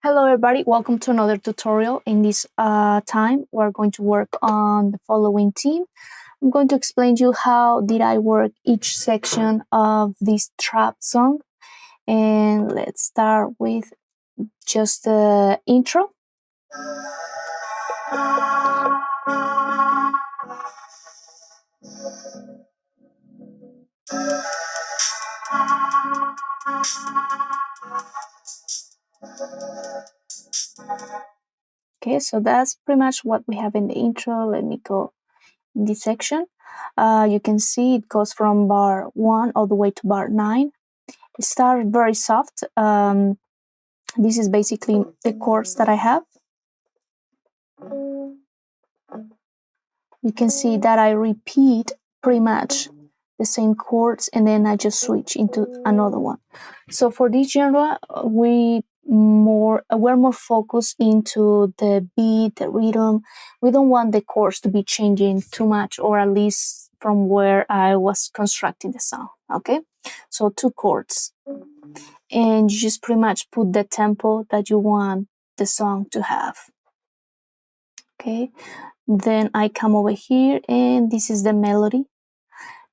Hello everybody, welcome to another tutorial. In this time, we're going to work on the following theme. I'm going to explain to you how did I work each section of this trap song. And let's start with just the intro. Okay, so that's pretty much what we have in the intro. Let me go in this section. You can see it goes from bar 1 all the way to bar 9. It started very soft. This is basically the chords that I have. You can see that I repeat pretty much the same chords and then I just switch into another one. So for this genre, we're more focused into the beat, the rhythm. We don't want the chords to be changing too much, or at least from where I was constructing the song. Okay, so 2 chords, and you just pretty much put the tempo that you want the song to have. Okay, then I come over here and this is the melody.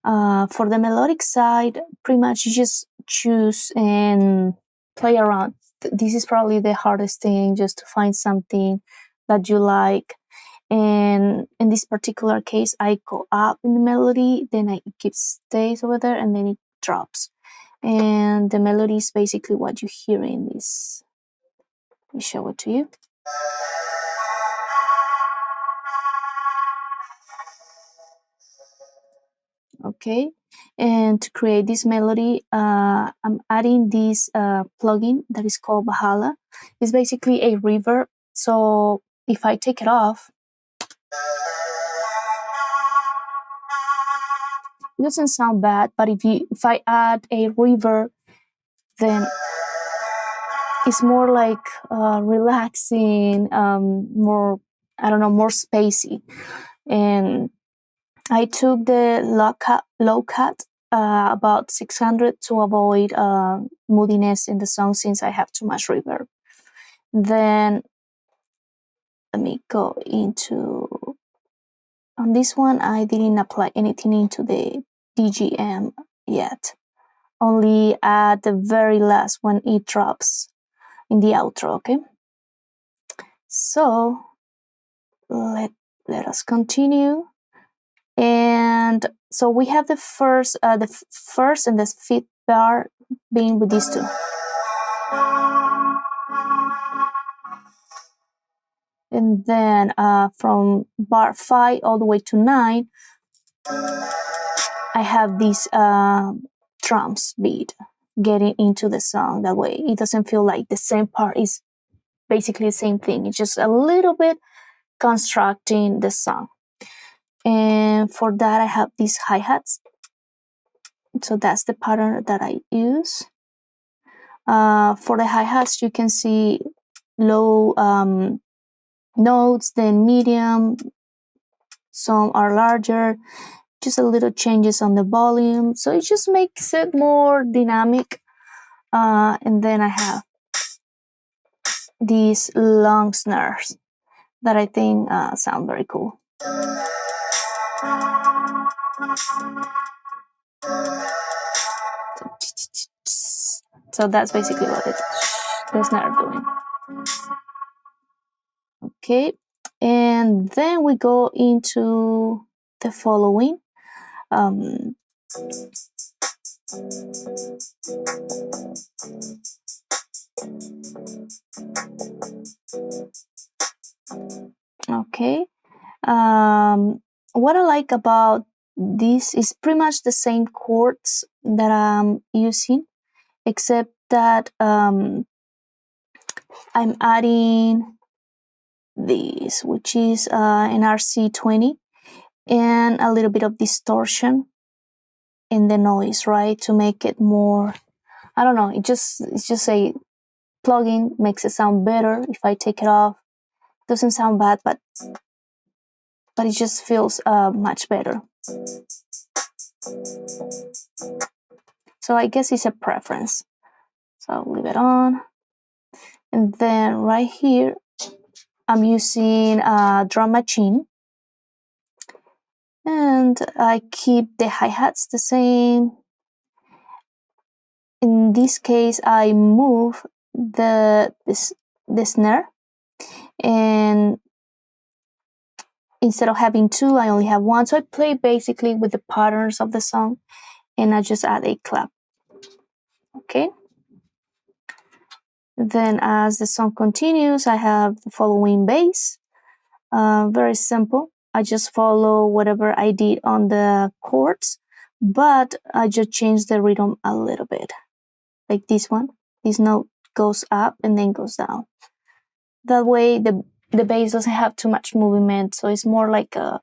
For the melodic side, pretty much you just choose and play around. This is probably the hardest thing, just to find something that you like. And in this particular case, I go up in the melody, then it stays over there, and then it drops. And the melody is basically what you hear in this. Let me show it to you. Okay, and to create this melody, I'm adding this plugin that is called Valhalla. It's basically a reverb. So if I take it off, it doesn't sound bad. But if I add a reverb, then it's more like relaxing, more, I don't know, more spacey. And I took the low cut about 600 to avoid moodiness in the song since I have too much reverb. Then let me go into, on this one I didn't apply anything into the DGM yet, only at the very last when it drops in the outro. Okay, so let us continue. And so we have the first and the fifth bar being with these 2. And then from bar 5 all the way to 9, I have this drums beat getting into the song. That way it doesn't feel like the same part is basically the same thing. It's just a little bit constructing the song. And for that I have these hi-hats. So that's the pattern that I use. For the hi-hats, you can see low notes, then medium, some are larger, just a little changes on the volume. So it just makes it more dynamic. And then I have these long snares that I think sound very cool. So that's basically what the snare doing. Okay, and then we go into the following. Okay, what I like about this is pretty much the same chords that I'm using, except that I'm adding this, which is an RC20, and a little bit of distortion in the noise, right, to make it more, I don't know, it's just a plugin, makes it sound better. If I take it off, it doesn't sound bad, but it just feels much better. So I guess it's a preference. So I'll leave it on. And then right here, I'm using a drum machine. And I keep the hi-hats the same. In this case, I move the snare, and instead of having two, I only have one. So I play basically with the patterns of the song, and I just add a clap. Okay. Then as the song continues, I have the following bass. Very simple. I just follow whatever I did on the chords, but I just change the rhythm a little bit. Like this one. This note goes up and then goes down. That way the bass doesn't have too much movement, so it's more like a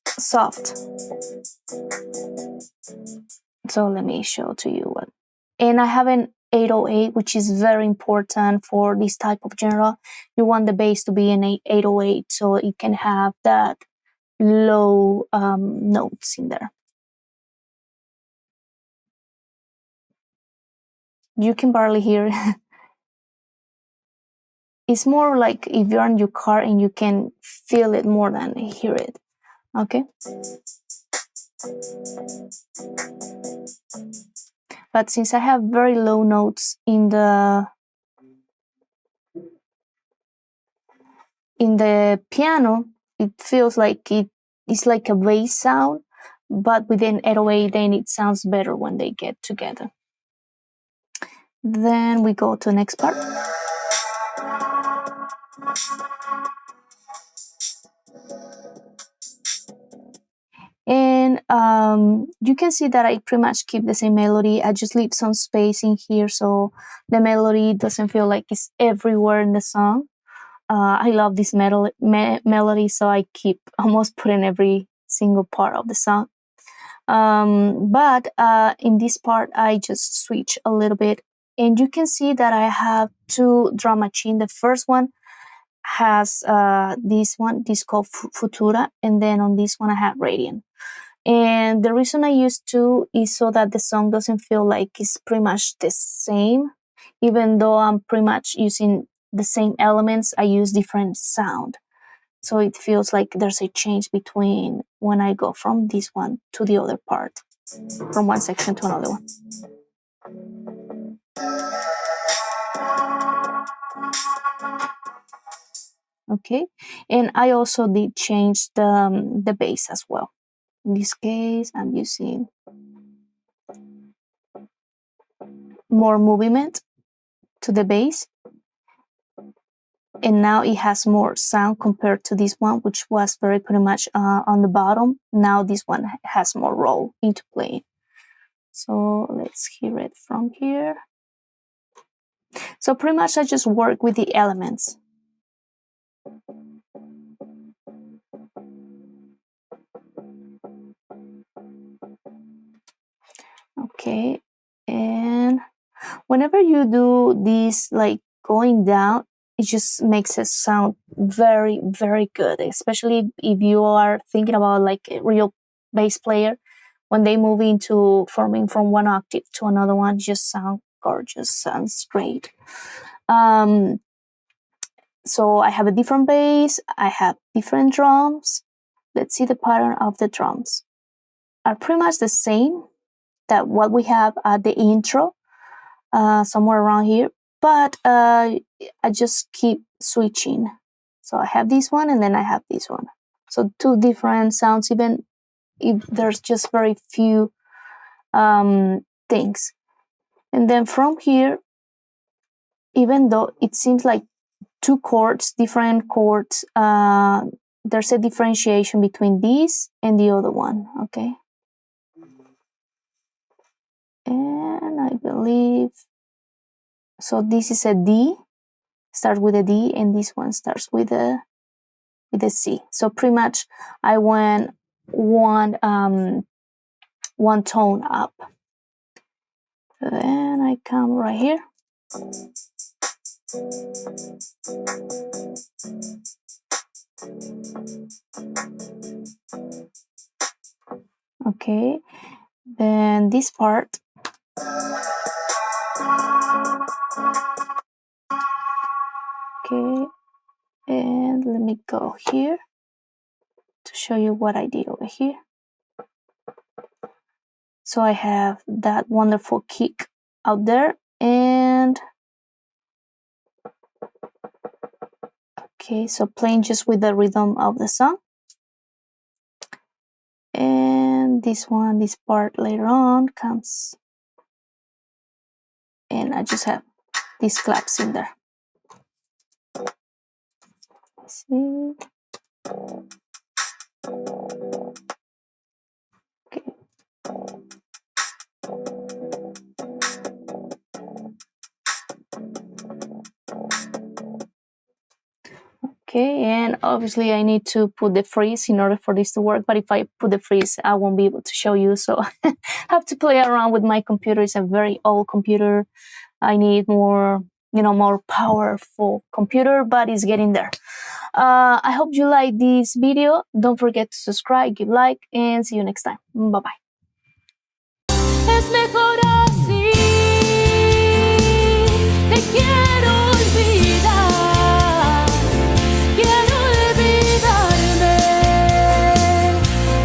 soft. So let me show to you what. And I have an 808, which is very important for this type of genre. You want the bass to be an 808 so it can have that low notes in there. You can barely hear it. It's more like if you're in your car and you can feel it more than hear it. Okay. But since I have very low notes in the piano, it feels like it's like a bass sound, but within 808, then it sounds better when they get together. Then we go to the next part. And you can see that I pretty much keep the same melody. I just leave some space in here so the melody doesn't feel like it's everywhere in the song. I love this melody, so I keep almost putting every single part of the song. But in this part, I just switch a little bit. And you can see that I have two drum machines. The first one has this called Futura, and then on this one I have Radiant. And the reason I use two is so that the song doesn't feel like it's pretty much the same. Even though I'm pretty much using the same elements, I use different sound. So it feels like there's a change between when I go from this one to the other part, from one section to another one. Okay, and I also did change the bass as well. In this case, I'm using more movement to the bass, and now it has more sound compared to this one, which was very pretty much on the bottom. Now this one has more role into playing. So let's hear it from here. So pretty much I just work with the elements. Okay, and whenever you do this, like going down, it just makes it sound very, very good, especially if you are thinking about like a real bass player. When they move into forming from one octave to another one, just sound gorgeous, sounds great. So I have a different bass, I have different drums. Let's see the pattern of the drums. Are pretty much the same that what we have at the intro, somewhere around here, but I just keep switching. So I have this one and then I have this one. So two different sounds, even if there's just very few things. And then from here, even though it seems like two chords, different chords, there's a differentiation between this and the other one, okay? And I believe, so this is a D, starts with a D, and this one starts with a C. So pretty much I went one tone up. Then I come right here. Okay, then this part. Okay, and let me go here to show you what I did over here. So I have that wonderful kick out there, and okay, so playing just with the rhythm of the song. And this part later on comes, and I just have these claps in there. Let's see. Okay. Okay, and obviously I need to put the freeze in order for this to work, but if I put the freeze, I won't be able to show you, so I have to play around with my computer. It's a very old computer. I need more, more powerful computer, but it's getting there. I hope you like this video. Don't forget to subscribe, give like, and see you next time. Bye-bye. Es mejor así, te quiero olvidar, quiero olvidarme,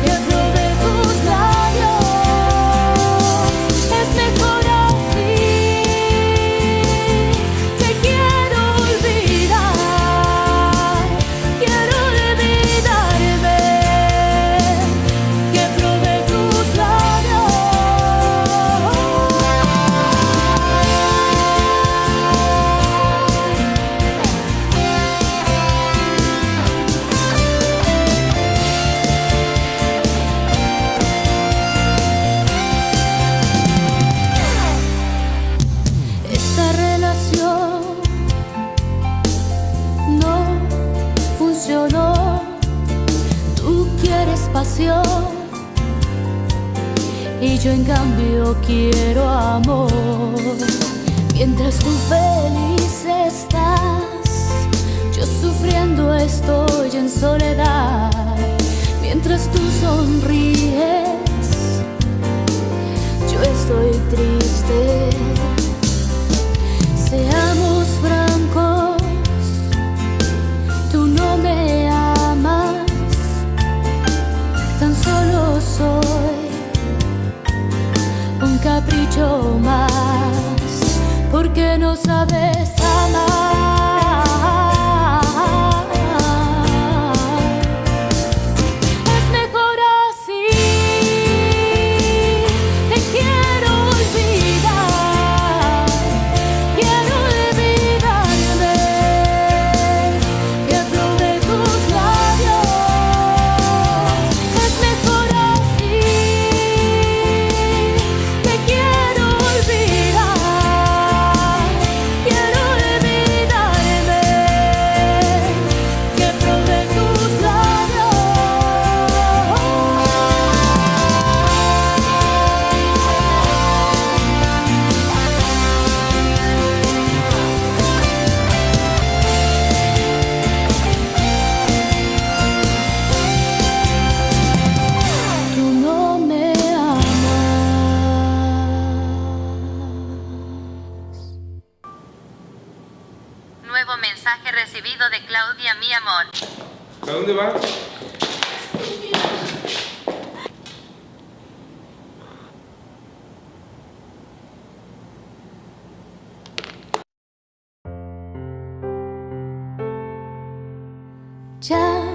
que probé tus labios. Es mejor así, te quiero olvidar, quiero olvidarme, que probé tus labios. Esta relación no funcionó. Tú quieres pasión y yo en cambio quiero amor. Mientras tú feliz estás, yo sufriendo estoy en soledad. Mientras tú sonríes, yo estoy triste. Seamos francos, tú no me amas, tan solo soy un capricho más, porque no sabes amar. Es mejor así, te quiero olvidar, quiero olvidarme, que probé tus labios. Es mejor así, te quiero olvidar, quiero olvidarme, que probé tus labios. Tú no me amas. Nuevo mensaje recibido de Claudia, mi amor. ¿A dónde va? Ya